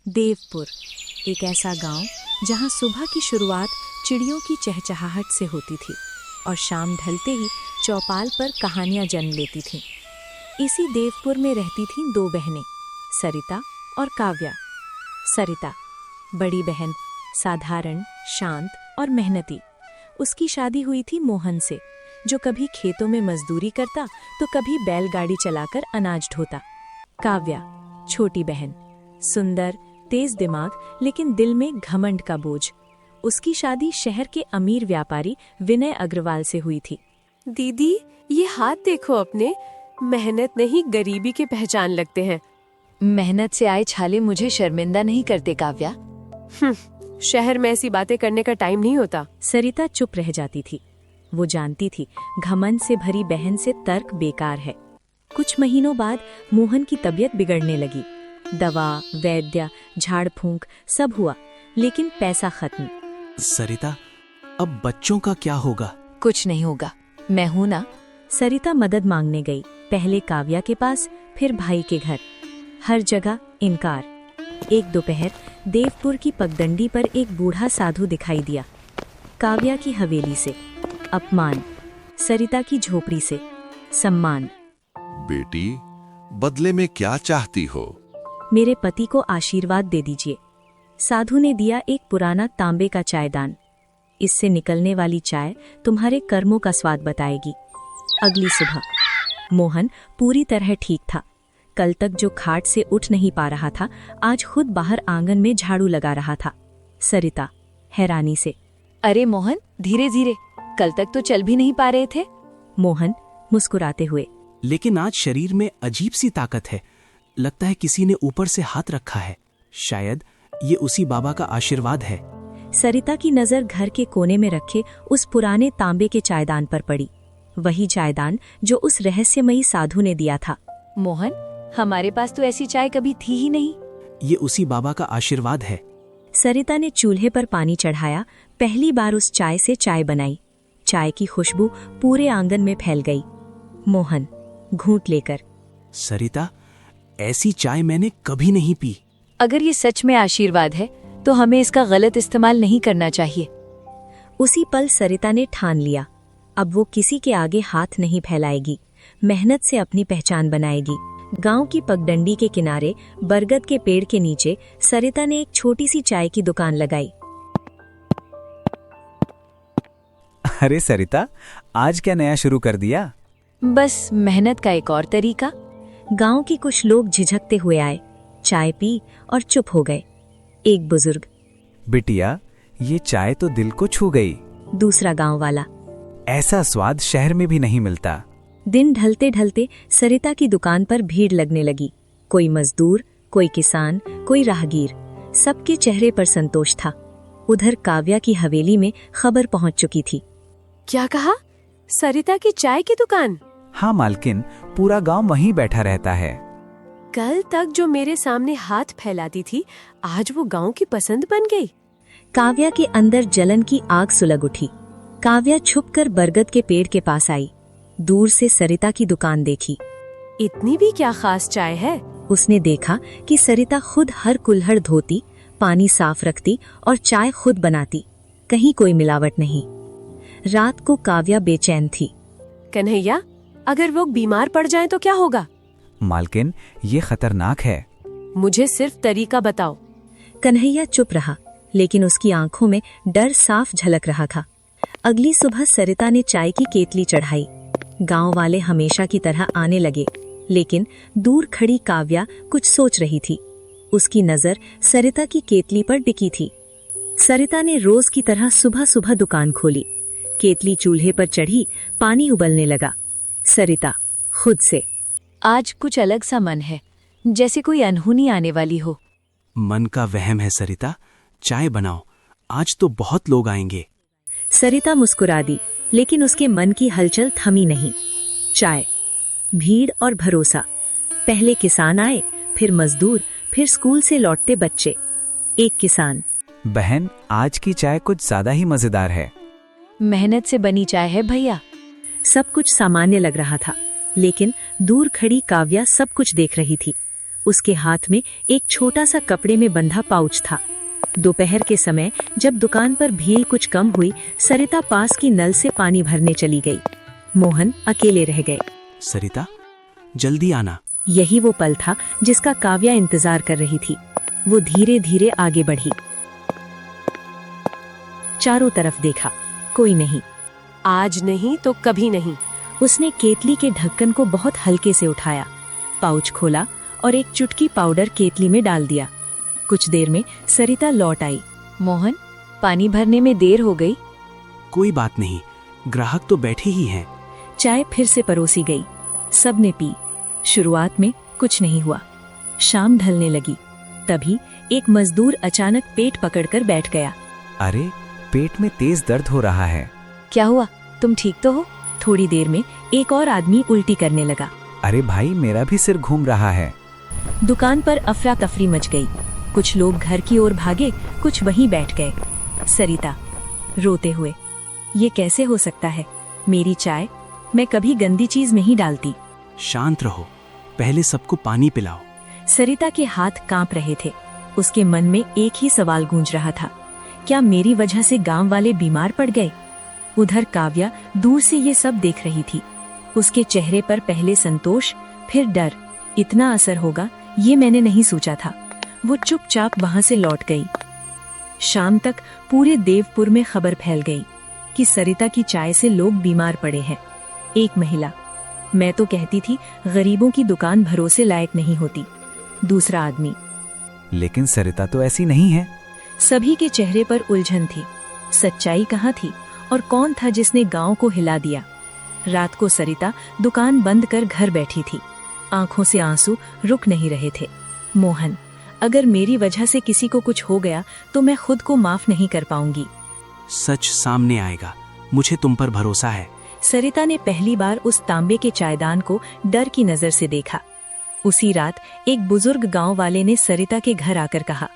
देवपुर, एक ऐसा गांव जहां सुबह की शुरुआत चिड़ियों की चहचहाहट से होती थी और शाम ढलते ही चौपाल पर कहानियां जन्म लेती थीं। इसी देवपुर में रहती थीं दो बहनें, सरिता और काव्या। सरिता, बड़ी बहन, साधारण, शांत और मेहनती। उसकी शादी हुई थी मोहन से, जो कभी खेतों में मजदूरी करता तो कभी बैलगाड़ी चलाकर अनाज ढोता। काव्या, छोटी बहन, सुंदर, तेज दिमाग, लेकिन दिल में घमंड का बोझ। उसकी शादी शहर के अमीर व्यापारी विनय अग्रवाल से हुई थी। दीदी, ये हाथ देखो अपने, मेहनत नहीं गरीबी के पहचान लगते हैं। मेहनत से आए छाले मुझे शर्मिंदा नहीं करते काव्या। शहर में ऐसी बातें करने का टाइम नहीं होता। सरिता चुप रह जाती थी। वो जानती थी घमंड से भरी बहन से तर्क बेकार है। कुछ महीनों बाद मोहन की तबीयत बिगड़ने लगी। दवा, वैद्य, झाड़ फूंक सब हुआ, लेकिन पैसा खत्म। सरिता, अब बच्चों का क्या होगा? कुछ नहीं होगा, मैं हूं ना। सरिता मदद मांगने गई, पहले काव्या के पास, फिर भाई के घर। हर जगह इनकार। एक दोपहर देवपुर की पगडंडी पर एक बूढ़ा साधु दिखाई दिया। काव्या की हवेली से अपमान, सरिता की झोपड़ी से सम्मान। बेटी, बदले में क्या चाहती हो? मेरे पति को आशीर्वाद दे दीजिए। साधु ने दिया एक पुराना तांबे का चायदान। इससे निकलने वाली चाय तुम्हारे कर्मों का स्वाद बताएगी। अगली सुबह मोहन पूरी तरह ठीक था। कल तक जो खाट से उठ नहीं पा रहा था, आज खुद बाहर आंगन में झाड़ू लगा रहा था। सरिता हैरानी से, अरे मोहन, धीरे धीरे, कल तक तो चल भी नहीं पा रहे थे। मोहन मुस्कुराते हुए, लेकिन आज शरीर में अजीब सी ताकत है। लगता है किसी ने ऊपर से हाथ रखा है। शायद ये उसी बाबा का आशीर्वाद है। सरिता की नजर घर के कोने में रखे उस पुराने तांबे के चायदान पर पड़ी। वही चायदान जो उस रहस्यमयी साधु ने दिया था। मोहन, हमारे पास तो ऐसी चाय कभी थी ही नहीं। ये उसी बाबा का आशीर्वाद है। सरिता ने चूल्हे पर पानी चढ़ाया, पहली बार उस चाय से चाय बनाई। चाय की खुशबू पूरे आंगन में फैल गई। मोहन घूंट लेकर, सरिता, ऐसी चाय मैंने कभी नहीं पी। अगर ये सच में आशीर्वाद है तो हमें इसका गलत इस्तेमाल नहीं करना चाहिए। उसी पल सरिता ने ठान लिया, अब वो किसी के आगे हाथ नहीं फैलाएगी, मेहनत से अपनी पहचान बनाएगी। गांव की पगडंडी के किनारे बरगद के पेड़ के नीचे सरिता ने एक छोटी सी चाय की दुकान लगाई। अरे सरिता, आज क्या नया शुरू कर दिया? बस मेहनत का एक और तरीका। गांव के कुछ लोग झिझकते हुए आए, चाय पी और चुप हो गए। एक बुजुर्ग, बिटिया, ये चाय तो दिल को छू गई। दूसरा गांव वाला, ऐसा स्वाद शहर में भी नहीं मिलता। दिन ढलते ढलते सरिता की दुकान पर भीड़ लगने लगी। कोई मजदूर, कोई किसान, कोई राहगीर, सबके चेहरे पर संतोष था। उधर काव्या की हवेली में खबर पहुंच चुकी थी। क्या कहा? सरिता की चाय की दुकान? हाँ मालकिन, पूरा गांव वहीं बैठा रहता है। कल तक जो मेरे सामने हाथ फैलाती थी, आज वो गांव की पसंद बन गई। काव्या के अंदर जलन की आग सुलग उठी। काव्या छुपकर बरगद के पेड़ के पास आई। दूर से सरिता की दुकान देखी। इतनी भी क्या खास चाय है? उसने देखा कि सरिता खुद हर कुल्हड़ धोती, पानी साफ रखती और चाय खुद बनाती। कहीं कोई मिलावट नहीं। रात को काव्या बेचैन थी। कन्हैया, अगर वो बीमार पड़ जाएं तो क्या होगा? मालकिन, ये खतरनाक है। मुझे सिर्फ तरीका बताओ। कन्हैया चुप रहा, लेकिन उसकी आंखों में डर साफ झलक रहा था। अगली सुबह सरिता ने चाय की केतली चढ़ाई। गांव वाले हमेशा की तरह आने लगे, लेकिन दूर खड़ी काव्या कुछ सोच रही थी। उसकी नजर सरिता की केतली पर टिकी थी। सरिता ने रोज की तरह सुबह सुबह दुकान खोली। केतली चूल्हे पर चढ़ी, पानी उबलने लगा। सरिता खुद से, आज कुछ अलग सा मन है, जैसे कोई अनहोनी आने वाली हो। मन का वहम है सरिता, चाय बनाओ, आज तो बहुत लोग आएंगे। सरिता मुस्कुरा दी, लेकिन उसके मन की हलचल थमी नहीं। चाय, भीड़ और भरोसा। पहले किसान आए, फिर मजदूर, फिर स्कूल से लौटते बच्चे। एक किसान, बहन, आज की चाय कुछ ज्यादा ही मजेदार है। मेहनत से बनी चाय है भैया। सब कुछ सामान्य लग रहा था, लेकिन दूर खड़ी काव्या सब कुछ देख रही थी। उसके हाथ में एक छोटा सा कपड़े में बंधा पाउच था। दोपहर के समय जब दुकान पर भीड़ कुछ कम हुई, सरिता पास की नल से पानी भरने चली गई। मोहन अकेले रह गए। सरिता, जल्दी आना। यही वो पल था जिसका काव्या इंतजार कर रही थी। वो धीरे धीरे आगे बढ़ी। चारों तरफ देखा, कोई नहीं। आज नहीं तो कभी नहीं। उसने केतली के ढक्कन को बहुत हल्के से उठाया, पाउच खोला और एक चुटकी पाउडर केतली में डाल दिया। कुछ देर में सरिता लौट आई। मोहन, पानी भरने में देर हो गई। कोई बात नहीं, ग्राहक तो बैठे ही हैं। चाय फिर से परोसी गई। सबने पी। शुरुआत में कुछ नहीं हुआ। शाम ढलने लगी। तभी एक मजदूर अचानक पेट पकड़कर बैठ गया। अरे, पेट में तेज दर्द हो रहा है। क्या हुआ? तुम ठीक तो हो? थोड़ी देर में एक और आदमी उल्टी करने लगा। अरे भाई, मेरा भी सिर घूम रहा है। दुकान पर अफरा तफरी मच गई। कुछ लोग घर की ओर भागे, कुछ वहीं बैठ गए। सरिता रोते हुए, ये कैसे हो सकता है? मेरी चाय मैं कभी गंदी चीज नहीं डालती। शांत रहो, पहले सबको पानी पिलाओ। सरिता के हाथ कांप रहे थे। उसके मन में एक ही सवाल गूंज रहा था, क्या मेरी वजह से गांव वाले बीमार पड़ गए? उधर काव्या दूर से ये सब देख रही थी। उसके चेहरे पर पहले संतोष, फिर डर। इतना असर होगा ये मैंने नहीं सोचा था। वो चुपचाप वहां से लौट गई। शाम तक पूरे देवपुर में खबर फैल गई कि सरिता की चाय से लोग बीमार पड़े हैं। एक महिला, मैं तो कहती थी गरीबों की दुकान भरोसे लायक नहीं होती। दूसरा आदमी, लेकिन सरिता तो ऐसी नहीं है। सभी के चेहरे पर उलझन थी। सच्चाई कहाँ थी और कौन था जिसने गांव को हिला दिया? रात को सरिता दुकान बंद कर घर बैठी थी। आंखों से आंसू रुक नहीं रहे थे। मोहन, अगर मेरी वजह से किसी को कुछ हो गया तो मैं खुद को माफ नहीं कर पाऊंगी। सच सामने आएगा, मुझे तुम पर भरोसा है। सरिता ने पहली बार उस तांबे के चायदान को डर की नजर से देखा। उसी रात एक बुजुर्ग गांव वाले ने सरिता के घर आकर कहा,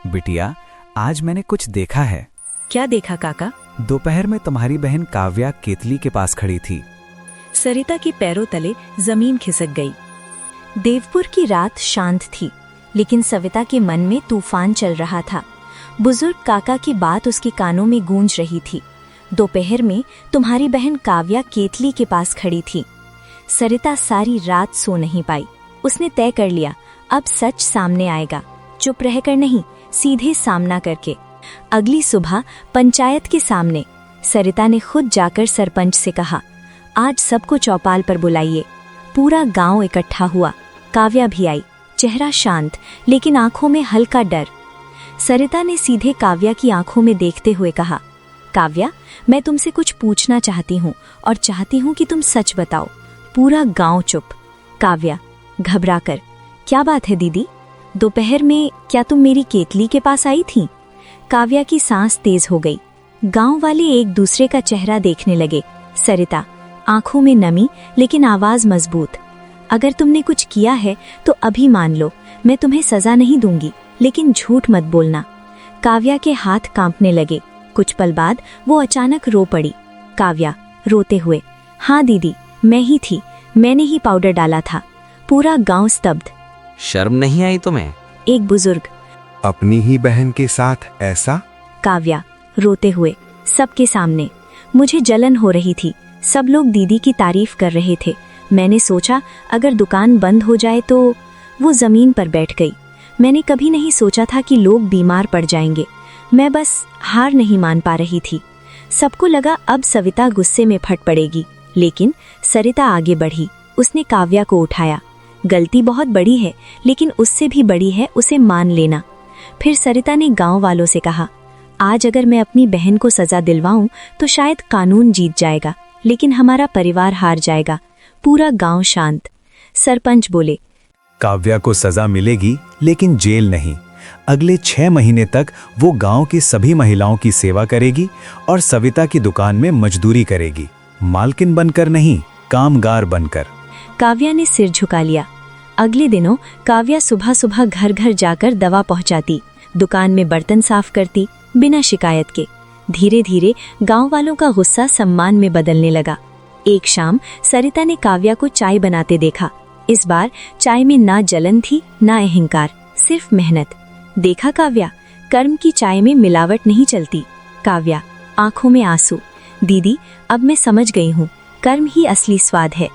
बिटिया, आज मैंने कुछ देखा है। क्या देखा काका? दोपहर में तुम्हारी बहन काव्या केतली के पास खड़ी थी। सरिता के पैरों तले जमीन खिसक गई। देवपुर की रात शांत थी, लेकिन सविता के मन में तूफान चल रहा था। बुजुर्ग काका की बात उसके कानों में गूंज रही थी। दोपहर में तुम्हारी बहन काव्या केतली के पास खड़ी थी। सरिता सारी रात सो नहीं पाई। उसने तय कर लिया, अब सच सामने आएगा, चुप रहकर नहीं, सीधे सामना करके। अगली सुबह पंचायत के सामने सरिता ने खुद जाकर सरपंच से कहा, आज सबको चौपाल पर बुलाइए। पूरा गांव इकट्ठा हुआ। काव्या भी आई, चेहरा शांत लेकिन आंखों में हल्का डर। सरिता ने सीधे काव्या की आंखों में देखते हुए कहा, काव्या, मैं तुमसे कुछ पूछना चाहती हूँ और चाहती हूँ कि तुम सच बताओ। पूरा गांव चुप। काव्या घबराकर, क्या बात है दीदी? दोपहर में क्या तुम मेरी केतली के पास आई थी? काव्या की सांस तेज हो गई। गांव वाले एक दूसरे का चेहरा देखने लगे। सरिता, आंखों में नमी लेकिन आवाज मजबूत, अगर तुमने कुछ किया है तो अभी मान लो, मैं तुम्हें सजा नहीं दूंगी, लेकिन झूठ मत बोलना। काव्या के हाथ कांपने लगे। कुछ पल बाद वो अचानक रो पड़ी। काव्या रोते हुए, हाँ दीदी, मैं ही थी, मैंने ही पाउडर डाला था। पूरा गांव स्तब्ध। शर्म नहीं आई तुम्हें? एक बुजुर्ग, अपनी ही बहन के साथ ऐसा? काव्या रोते हुए, सबके सामने, मुझे जलन हो रही थी। सब लोग दीदी की तारीफ कर रहे थे। मैंने सोचा अगर दुकान बंद हो जाए तो। वो जमीन पर बैठ गई। मैंने कभी नहीं सोचा था कि लोग बीमार पड़ जाएंगे। मैं बस हार नहीं मान पा रही थी। सबको लगा अब सविता गुस्से में फट पड़ेगी, लेकिन सरिता आगे बढ़ी। उसने काव्या को उठाया। गलती बहुत बड़ी है, लेकिन उससे भी बड़ी है उसे मान लेना। फिर सरिता ने गांव वालों से कहा, आज अगर मैं अपनी बहन को सजा दिलवाऊं तो शायद कानून जीत जाएगा, लेकिन हमारा परिवार हार जाएगा। पूरा गांव शांत। सरपंच बोले, काव्या को सजा मिलेगी, लेकिन जेल नहीं। अगले 6 महीने तक वो गांव की सभी महिलाओं की सेवा करेगी और सविता की दुकान में मजदूरी करेगी, मालकिन बनकर नहीं, कामगार बनकर। काव्या ने सिर झुका लिया। अगले दिनों काव्या सुबह सुबह घर घर जाकर दवा पहुंचाती, दुकान में बर्तन साफ करती, बिना शिकायत के। धीरे धीरे गांव वालों का गुस्सा सम्मान में बदलने लगा। एक शाम सरिता ने काव्या को चाय बनाते देखा। इस बार चाय में ना जलन थी ना अहंकार, सिर्फ मेहनत। देखा काव्या, कर्म की चाय में मिलावट नहीं चलती। काव्या, आंखों में आंसू। दीदी, अब मैं समझ गई हूँ, कर्म ही असली स्वाद है।